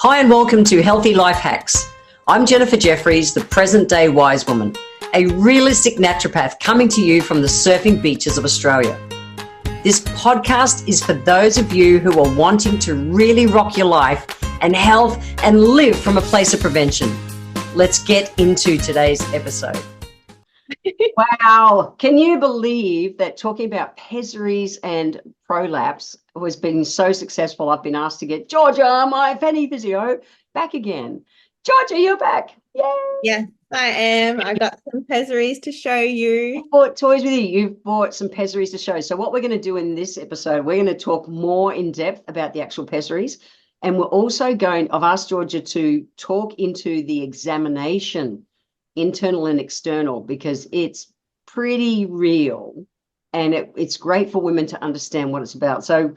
Hi and welcome to Healthy Life Hacks. I'm Jennifer Jefferies, the present-day wise woman, a realistic naturopath coming to you from the surfing beaches of Australia. This podcast is for those of you who are wanting to really rock your life and health and live from a place of prevention. Let's get into today's episode. Wow. Can you believe that talking about pessaries and prolapse has been so successful? I've been asked to get Georgia, my fanny physio, back again. Georgia, you're back. Yay. Yes, I am. I got some pessaries to show you. I bought toys with you. You've bought some pessaries to show. So what we're going to do in this episode, we're going to talk more in depth about the actual pessaries. And we're also I've asked Georgia to talk into the examination, internal and external, because it's pretty real and it's great for women to understand what it's about. So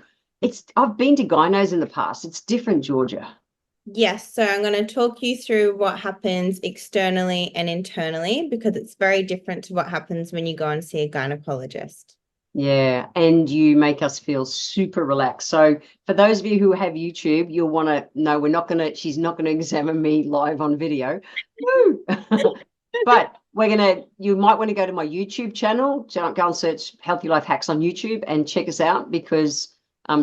I've been to gynos in the past. It's different, Georgia. Yes, so I'm going to talk you through what happens externally and internally, because it's very different to what happens when you go and see a gynecologist. Yeah, and you make us feel super relaxed. So for those of you who have YouTube, you'll want to know she's not going to examine me live on video. But you might want to go to my YouTube channel, go and search Healthy Life Hacks on YouTube and check us out, because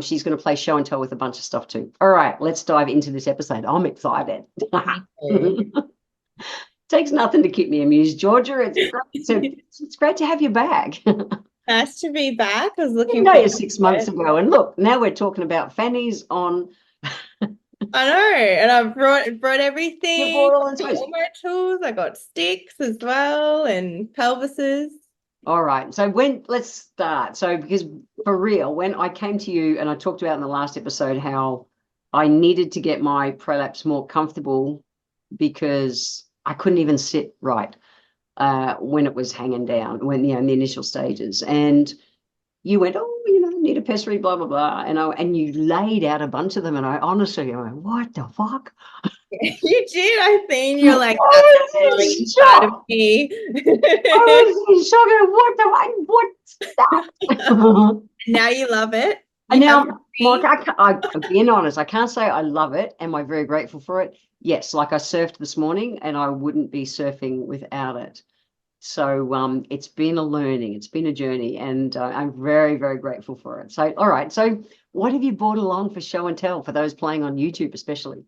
she's going to play show and tell with a bunch of stuff too. All right, let's dive into this episode. I'm excited. Takes nothing to keep me amused, Georgia. It's great to have you back. Nice to be back. I was looking for you 6 months ago, and look, now we're talking about fannies on. I know, and I brought everything. You brought all the tools. All my tools. I got sticks as well and pelvises. All right. So let's start. So because for real, when I came to you and I talked about in the last episode how I needed to get my prolapse more comfortable because I couldn't even sit right when it was hanging down, in the initial stages. And you went, need a pessary, blah, blah, blah. And you laid out a bunch of them. And I honestly went, what the fuck? You did, I think. You're like, that's inside of me. I was in shock. What's that? Now you love it. And now, Mark, I'm being honest, I can't say I love it. Am I very grateful for it? Yes, like I surfed this morning and I wouldn't be surfing without it. So it's been a learning, it's been a journey, and I'm very, very grateful for it. So, all right. So what have you brought along for show and tell for those playing on YouTube, especially?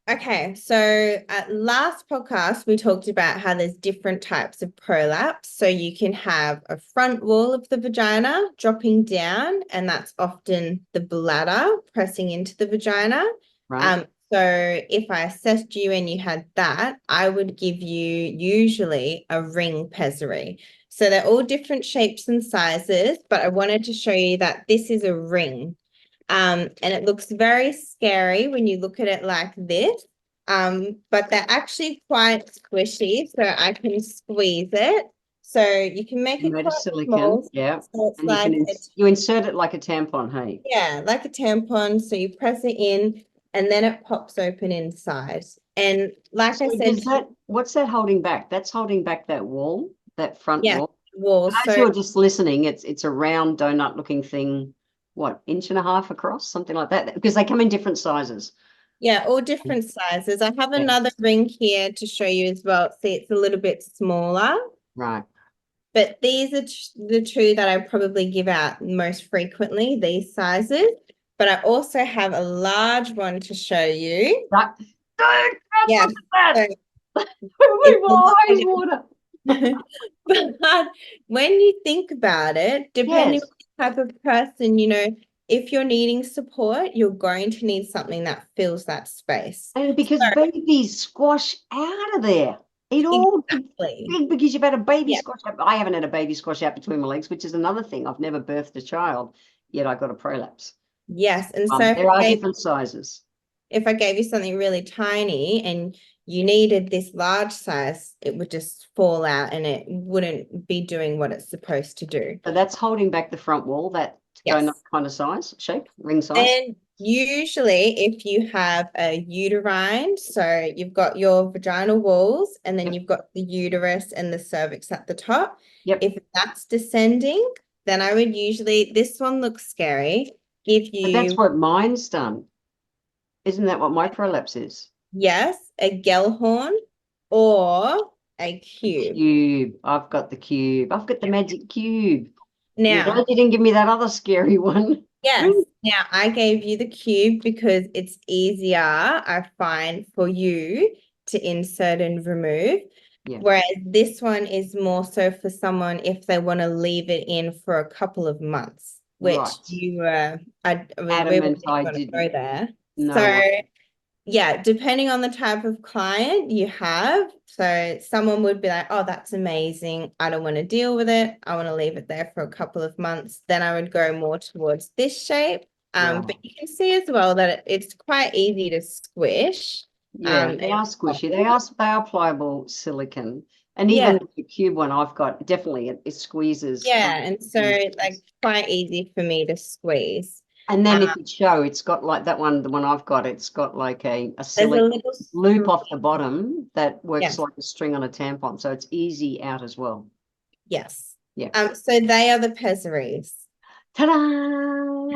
Okay, so at last podcast, we talked about how there's different types of prolapse. So you can have a front wall of the vagina dropping down, and that's often the bladder pressing into the vagina. Right. So if I assessed you and you had that, I would give you usually a ring pessary. So they're all different shapes and sizes, but I wanted to show you that this is a ring. And it looks very scary when you look at it like this, but they're actually quite squishy, so I can squeeze it. So you can make it quite small. Yeah. So it's and like you insert it like a tampon, hey? Yeah, like a tampon. So you press it in, and then it pops open inside. And like I said, what's that holding back? That's holding back that wall, that front wall. As you're just listening, it's a round donut-looking thing. What, 1.5 inches across, something like that? Because they come in different sizes. Yeah, all different sizes. I have another ring here to show you as well. See, it's a little bit smaller. Right. But these are the two that I probably give out most frequently, these sizes. But I also have a large one to show you. Right. Yeah. But when you think about it, depending on the type of person, if you're needing support, you're going to need something that fills that space. And because babies squash out of there. Because you've had a baby squash out. I haven't had a baby squash out between my legs, which is another thing. I've never birthed a child, yet I got a prolapse. Yes, and so there are different sizes. If I gave you something really tiny and you needed this large size, it would just fall out and it wouldn't be doing what it's supposed to do. So that's holding back the front wall, that donut kind of size, shape, ring size. And usually if you have a uterine, so you've got your vaginal walls and then you've got the uterus and the cervix at the top. If that's descending, then I would usually, this one looks scary, give you... But that's what mine's done. Isn't that what my prolapse is? Yes, a Gellhorn or a cube. Cube. I've got the cube. I've got the magic cube. You're Now, glad you didn't give me that other scary one. yes, now I gave you the cube because it's easier, I find, for you to insert and remove. Yeah. Whereas this one is more so for someone if they want to leave it in for a couple of months, which Right. you we weren't Adamant I going to go didn't. there. No. So yeah, depending on the type of client you have. So someone would be like, oh, that's amazing. I don't want to deal with it. I want to leave it there for a couple of months. Then I would go more towards this shape. Right. But you can see as well that it's quite easy to squish. Yeah, they are squishy. They are pliable silicon. And Yeah, even the cube one I've got, definitely it squeezes. yeah. And so like quite easy for me to squeeze. And then Um, if it show, it's got like that one, the one I've got, it's got like a there's a silicon little loop off the bottom that yeah, works like a string on a tampon. So it's easy out as well. yes. Yeah. So they are the pessaries. Ta-da!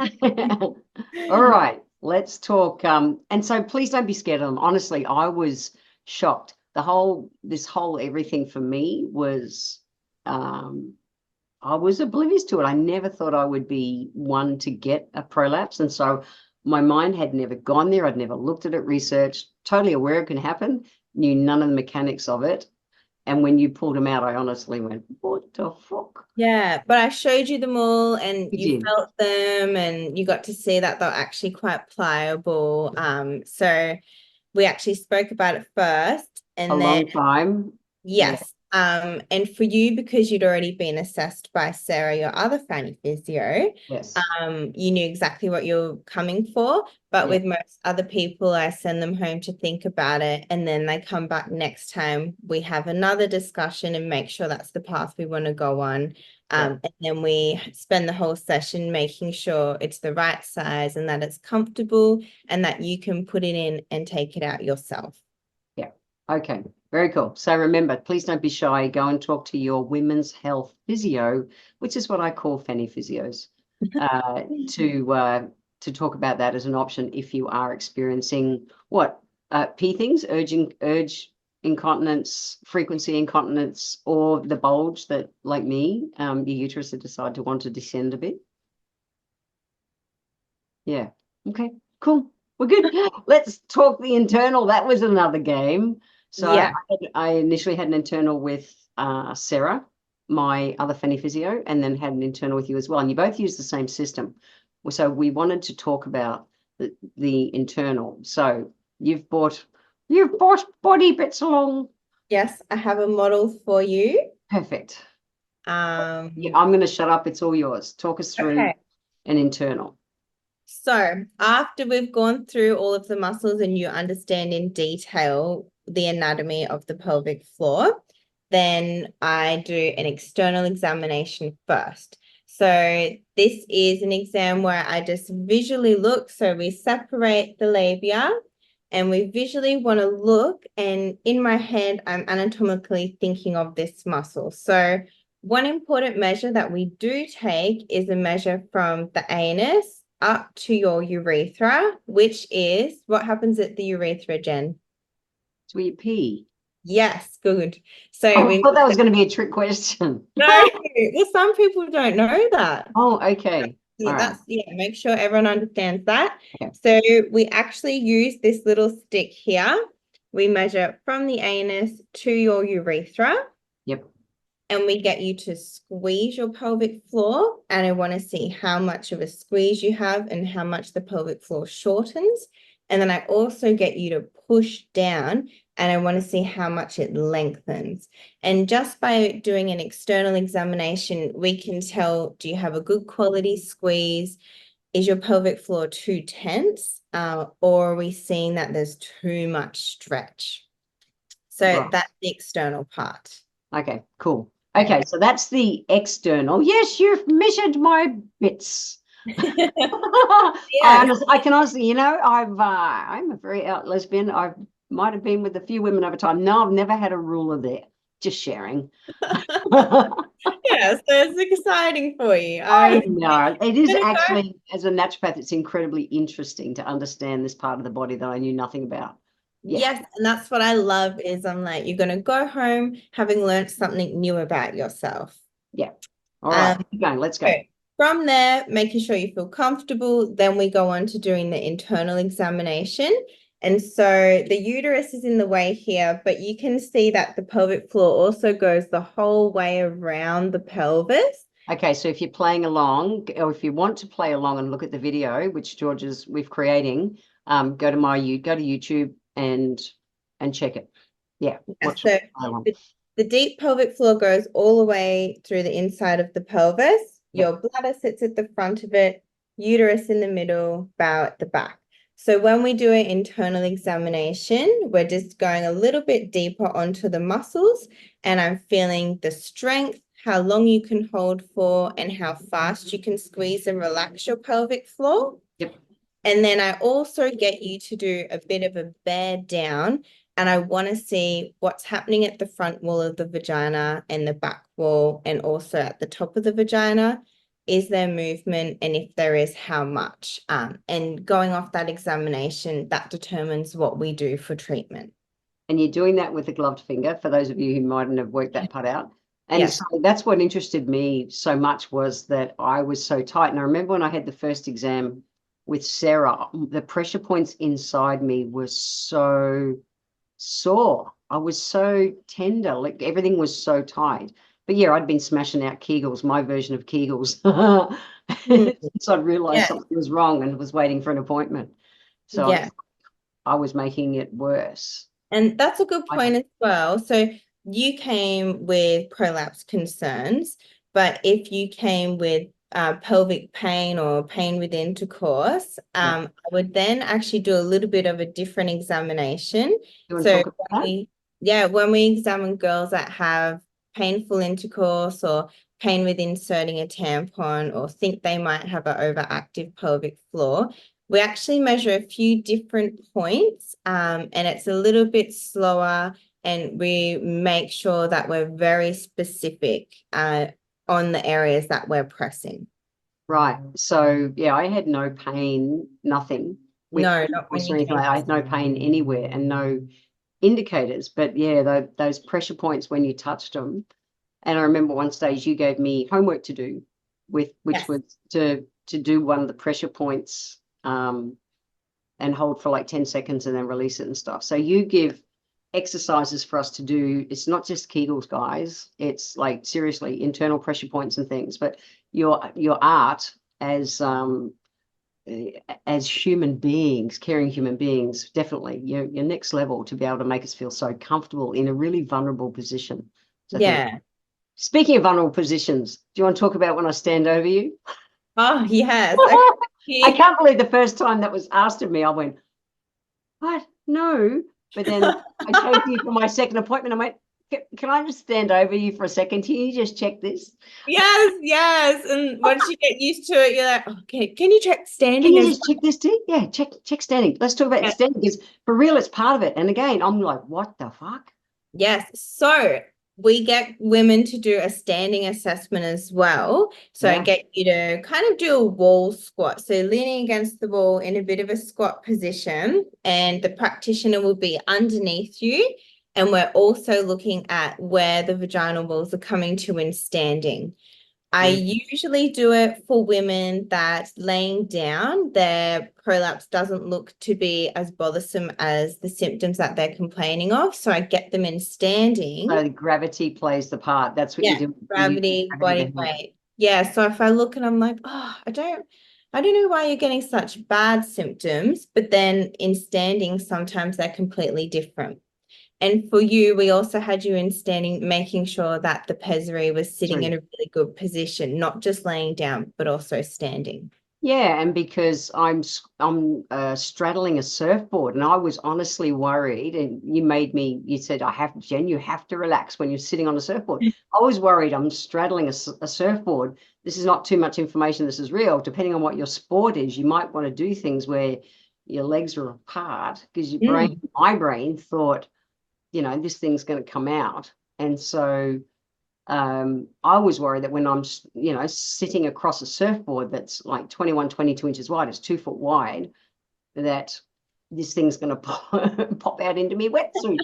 All right, let's talk. And so please don't be scared of them. Honestly, I was shocked. This whole everything for me was, I was oblivious to it. I never thought I would be one to get a prolapse. And so my mind had never gone there. I'd never looked at it, researched, totally aware it can happen, knew none of the mechanics of it. And when you pulled them out, I honestly went, what the fuck? Yeah, but I showed you them all and You you did. felt them and you got to see that they're actually quite pliable. So we actually spoke about it first A and then long time. Yeah. yes. And for you, because you'd already been assessed by Sarah, your other fanny physio, Yes. you knew exactly what you're coming for. But Yeah. with most other people, I send them home to think about it, and then they come back next time. We have another discussion and make sure that's the path we want to go on. Yeah. And then we spend the whole session making sure it's the right size and that it's comfortable and that you can put it in and take it out yourself. Yeah. Okay. Very cool. So remember, please don't be shy. Go and talk to your women's health physio, which is what I call fanny physios, to talk about that as an option if you are experiencing P things, urge incontinence, frequency incontinence, or the bulge that, like me, your uterus had decided to want to descend a bit. Yeah. Okay. Cool. We're good. Let's talk the internal. That was another game. So Yeah. I initially had an internal with Sarah, my other fanny physio, and then had an internal with you as well. And you both use the same system. So we wanted to talk about the internal. So you've brought body bits along. Yes, I have a model for you. Perfect. Yeah, I'm going to shut up. It's all yours. Talk us through an internal. So after we've gone through all of the muscles and you understand in detail the anatomy of the pelvic floor, then I do an external examination first. So this is an exam where I just visually look. So we separate the labia and we visually want to look. And in my head, I'm anatomically thinking of this muscle. So one important measure that we do take is a measure from the anus up to your urethra, which is what happens at the urethra, Jen? It's where you pee. Yes, good. So I we thought that was going to be a trick question. no, well, some people don't know that. Oh, okay. Yeah, All right. make sure everyone understands that. Okay. So we actually use this little stick here. We measure from the anus to your urethra. Yep. And we get you to squeeze your pelvic floor. And I want to see how much of a squeeze you have and how much the pelvic floor shortens. And then I also get you to push down and I want to see how much it lengthens. And just by doing an external examination, we can tell, do you have a good quality squeeze? Is your pelvic floor too tense? Or are we seeing that there's too much stretch? So Right. that's the external part. Okay, cool. Okay, so that's the external. Yes, you've measured my bits. Yeah. I can honestly, I'm a very out lesbian. I might have been with a few women over time. No, I've never had a ruler there. just sharing. Yeah, so it's exciting for you. I know. It is Gonna go. actually, as a naturopath, it's incredibly interesting to understand this part of the body that I knew nothing about. Yeah. Yes, and that's what I love is I'm like, you're gonna go home having learned something new about yourself. Yeah. All right. Um, Keep going. Let's so go. from there, making sure you feel comfortable, then we go on to doing the internal examination. And so the uterus is in the way here, but you can see that the pelvic floor also goes the whole way around the pelvis. Okay, so if you're playing along, or if you want to play along and look at the video, which we've creating, go to YouTube and check it. Yeah, watch So play along. the deep pelvic floor goes all the way through the inside of the pelvis. Yep. Your bladder sits at the front of it, uterus in the middle, bowel at the back. So when we do an internal examination, we're just going a little bit deeper onto the muscles, and I'm feeling the strength, how long you can hold for, and how fast you can squeeze and relax your pelvic floor. Yep. And then I also get you to do a bit of a bear down, and I want to see what's happening at the front wall of the vagina and the back wall, and also at the top of the vagina. Is there movement? And if there is, how much? And going off that examination, that determines what we do for treatment. And you're doing that with a gloved finger, for those of you who mightn't have worked that part out. And Yes. so that's what interested me so much, was that I was so tight. And I remember when I had the first exam with Sarah, the pressure points inside me were so sore. I was so tender, like everything was so tight. But yeah, I'd been smashing out Kegels, my version of Kegels. So I'd realized Yeah. something was wrong and was waiting for an appointment. So Yeah. I was making it worse. And that's a good I, point as well. So you came with prolapse concerns, but if you came with pelvic pain or pain with intercourse, yeah. I would then actually do a little bit of a different examination. You want to So talk about that? when we examine girls that have painful intercourse or pain with inserting a tampon or think they might have an overactive pelvic floor, we actually measure a few different points, and it's a little bit slower, and we make sure that we're very specific on the areas that we're pressing. Right. So yeah, I had no pain, nothing with No, not when voice or you anything came. like that. I had no pain anywhere and no indicators. But yeah, those pressure points when you touched them. And I remember one stage you gave me homework to do which Yes. was to do one of the pressure points and hold for like 10 seconds and then release it and stuff. So you give exercises for us to do. It's not just Kegels, guys. It's like seriously internal pressure points and things. But your art as human beings, caring human beings, definitely your next level to be able to make us feel so comfortable in a really vulnerable position. So thank you. Yeah. Speaking of vulnerable positions, do you want to talk about when I stand over you? Oh, yes. I Okay. can't believe the first time that was asked of me, I went, what? No. But then I came to you for my second appointment. I went, can I just stand over you for a second? Can you just check this? Yes, yes. And once you get used to it, you're like, okay, can you check Can standing you as just check this too? Yeah, check standing. Let's talk about well? standing because for real, it's part of it. And again, I'm like, what the fuck? Yes. So we get women to do a standing assessment as well. So I Yeah. get you to kind of do a wall squat. So leaning against the wall in a bit of a squat position, and the practitioner will be underneath you. And we're also looking at where the vaginal walls are coming to in standing. I Mm. usually do it for women that laying down, their prolapse doesn't look to be as bothersome as the symptoms that they're complaining of. So I get them in standing. So gravity plays the part. That's what you Yeah, do. You use the gravity, gravity to body help. weight. Yeah, so if I look and I'm like, oh, I don't know why you're getting such bad symptoms, but then in standing, sometimes they're completely different. And for you, we also had you in standing, making sure that the pessary was sitting Sorry. in a really good position, not just laying down, but also standing. Yeah, and because I'm straddling a surfboard, and I was honestly worried. And you said I have, Jen, you have to relax when you're sitting on a surfboard. I was worried. I'm straddling a surfboard. This is not too much information. This is real. Depending on what your sport is, you might want to do things where your legs are apart because Mm. my brain thought, this thing's going to come out. And so I was worried that when I'm, sitting across a surfboard that's like 21, 22 inches wide, it's 2 foot wide, that this thing's going to pop out into me wetsuit.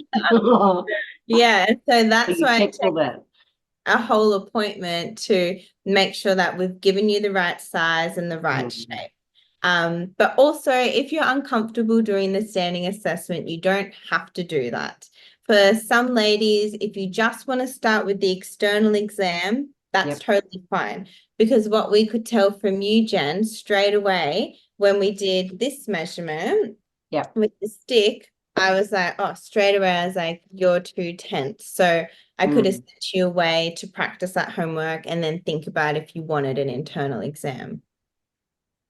Yeah, so So that's you why it checked all takes that. a whole appointment to make sure that we've given you the right size and the right Mm. shape. But also, if you're uncomfortable doing the standing assessment, you don't have to do that. For some ladies, if you just want to start with the external exam, that's Yep. totally fine. Because what we could tell from you, Jen, straight away when we did this measurement Yep. with the stick, I was like, oh, straight away, I was like, you're too tense. So I could have Mm. sent you away to practice that homework and then think about if you wanted an internal exam.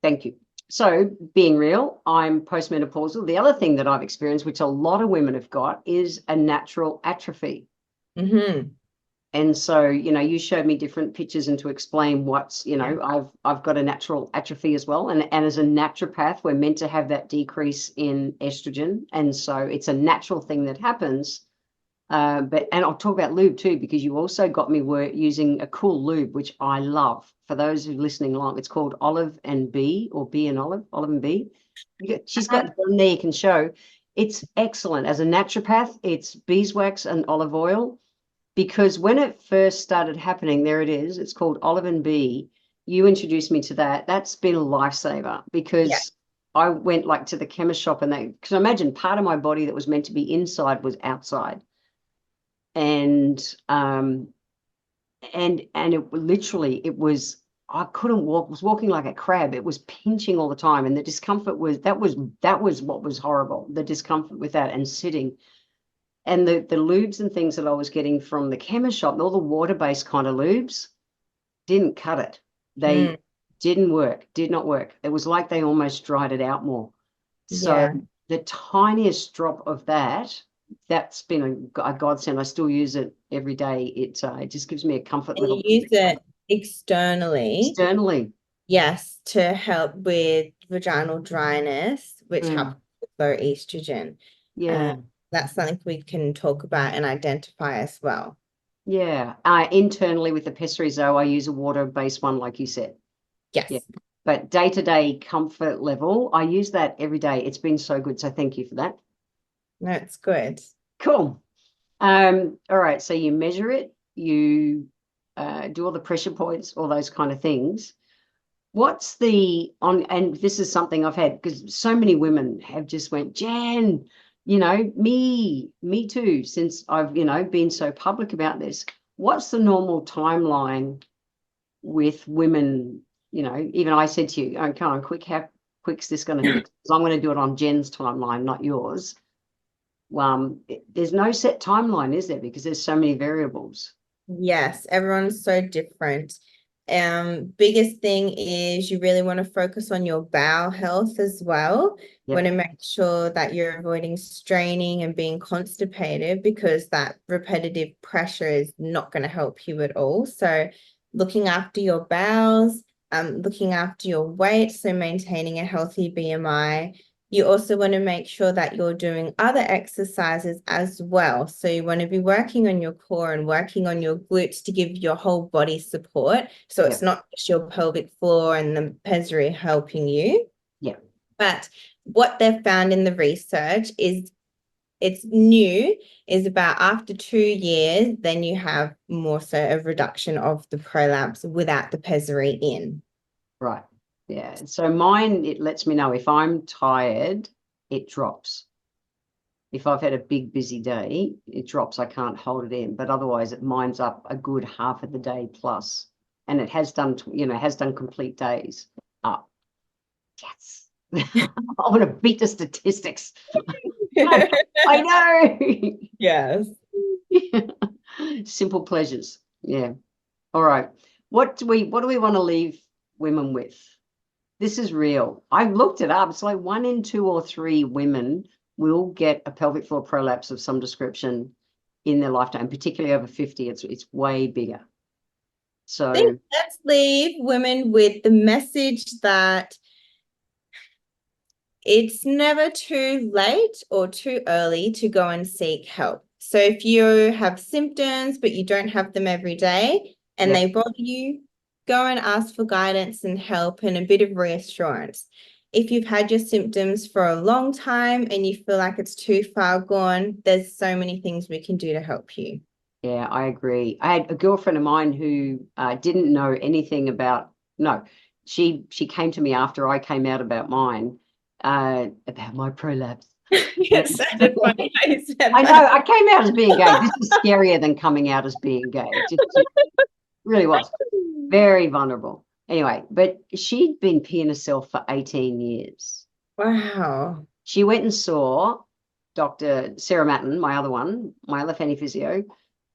Thank you. So, being real, I'm postmenopausal. The other thing that I've experienced, which a lot of women have got, is a natural atrophy. Mm-hmm. And so, you showed me different pictures and to explain what's, Yeah. I've got a natural atrophy as well. And as a naturopath, we're meant to have that decrease in estrogen. And so it's a natural thing that happens. And I'll talk about lube too, because you also got me using a cool lube, which I love. For those who are listening along, it's called Olive and Bee, or Bee and Olive, Olive and Bee. She's got one there you can show. It's excellent. As a naturopath, it's beeswax and olive oil, because when it first started happening, there it is. It's called Olive and Bee. You introduced me to that. That's been a lifesaver, Yeah. because I went like to the chemist shop, and because imagine part of my body that was meant to be inside was outside. And it literally, it was, I couldn't walk, was walking like a crab. It was pinching all the time, and the discomfort was what was horrible, the discomfort with that and sitting. And the lubes and things that I was getting from the chemist shop, all the water-based kind of lubes, didn't cut it. Mm, They did not work. It was like they almost dried it out more. So yeah. the tiniest drop of that's been a godsend. I still use it every day. It just gives me a comfort And you level use it externally, externally. yes, to help with vaginal dryness, which helps Mm, with low estrogen. Uh, yeah, that's something we can talk about and identify as well. yeah. Internally with the pessary I use a water-based one, like you said. Yeah. Yes. But day-to-day comfort level, I use that every day. It's been so good. So thank you for that. No, it's good. Cool. All right. So you measure it, you do all the pressure points, all those kind of things. What's and this is something I've had, because so many women have just went, Jan, me too, since I've, been so public about this. What's the normal timeline with women? Even I said to you, oh, come on, quick, how quick's this going to do? Because I'm going to do it on Jen's timeline, not yours. There's no set timeline, is there? Because there's so many variables. Yes, everyone's so different. Biggest thing is you really want to focus on your bowel health as well. Want Yep. to make sure that you're avoiding straining and being constipated, because that repetitive pressure is not going to help you at all. So looking after your bowels, looking after your weight, so maintaining a healthy BMI. You also want to make sure that you're doing other exercises as well. So you want to be working on your core and working on your glutes to give your whole body support. So it's Yep. not just your pelvic floor and the pessary helping you. Yep. But what they've found in the research is it's new, is about after 2 years, then you have more so a reduction of the prolapse without the pessary in. Right. Yeah. So mine, it lets me know if I'm tired, it drops. If I've had a big busy day, it drops. I can't hold it in. But otherwise, mine's up a good half of the day plus. And it has done, has done complete days up. Yes. I want to beat the statistics. I know. Yes. Simple pleasures. Yeah. All right. What do we want to leave women with? This is real. I looked it up. It's like 1 in 2 or 3 women will get a pelvic floor prolapse of some description in their lifetime, particularly over 50. It's way bigger. I think So let's leave women with the message that it's never too late or too early to go and seek help. So if you have symptoms, but you don't have them every day and they bother you, go and ask for guidance and help and a bit of reassurance. If you've had your symptoms for a long time and you feel like it's too far gone, there's so many things we can do to help you. Yeah, I agree. I had a girlfriend of mine who didn't know anything about, no, she came to me after I came out about mine, about my prolapse. It's so funny how you said I know, that. I came out as being gay. This is scarier than coming out as being gay. It really was. Very vulnerable. Anyway, but she'd been peeing herself for 18 years. Wow. She went and saw Dr. Sarah Matten, my other one, my other fanny physio,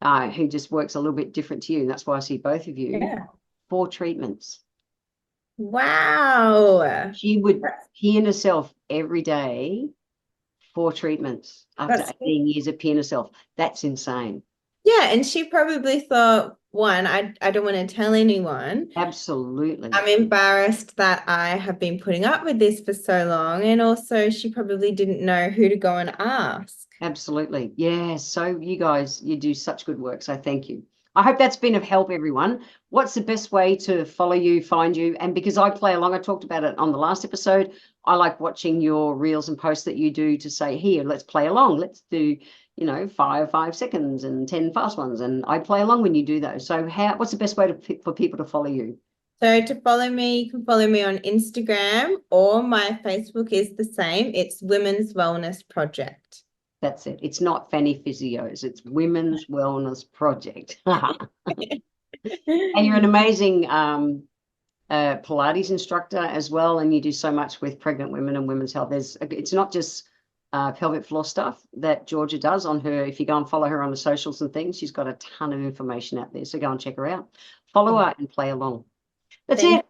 who just works a little bit different to you. And that's why I see both of you. Yeah. 4 treatments. Wow. She would pee in herself every day, 4 treatments after That's 18 years of peeing herself. That's insane. Yeah, and she probably thought, one, I don't want to tell anyone. Absolutely. I'm embarrassed that I have been putting up with this for so long. And also, she probably didn't know who to go and ask. Absolutely. Yeah. So you guys, you do such good work. So thank you. I hope that's been of help, everyone. What's the best way to follow you, find you? And because I play along, I talked about it on the last episode. I like watching your reels and posts that you do to say, here, let's play along. Let's do, 5 seconds and 10 fast ones. And I play along when you do those. So what's the best way for people to follow you? So to follow me, you can follow me on Instagram, or my Facebook is the same. It's Women's Wellness Project. That's it. It's not Fanny Physios. It's Women's Wellness Project. And you're an amazing Pilates instructor as well, and you do so much with pregnant women and women's health. It's not just pelvic floor stuff that Georgia does on her. If you go and follow her on the socials and things, she's got a ton of information out there. So go and check her out. Follow her and play along. That's it.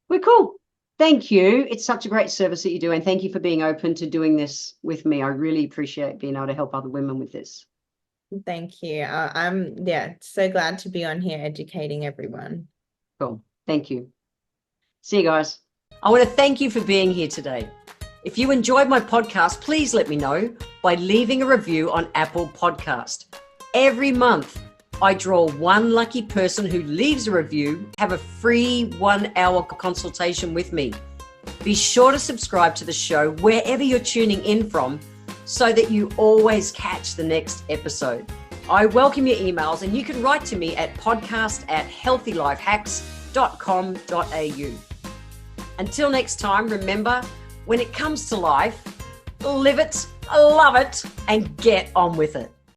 We're cool. Thank you. It's such a great service that you do, and thank you for being open to doing this with me. I really appreciate being able to help other women with this. Thank you. I'm so glad to be on here educating everyone. Cool. Thank you. See you guys. I want to thank you for being here today. If you enjoyed my podcast, please let me know by leaving a review on Apple Podcast. Every month, I draw one lucky person who leaves a review, have a free 1-hour consultation with me. Be sure to subscribe to the show wherever you're tuning in from so that you always catch the next episode. I welcome your emails, and you can write to me at podcast@healthylifehacks.com.au. Until next time, remember, when it comes to life, live it, love it, and get on with it.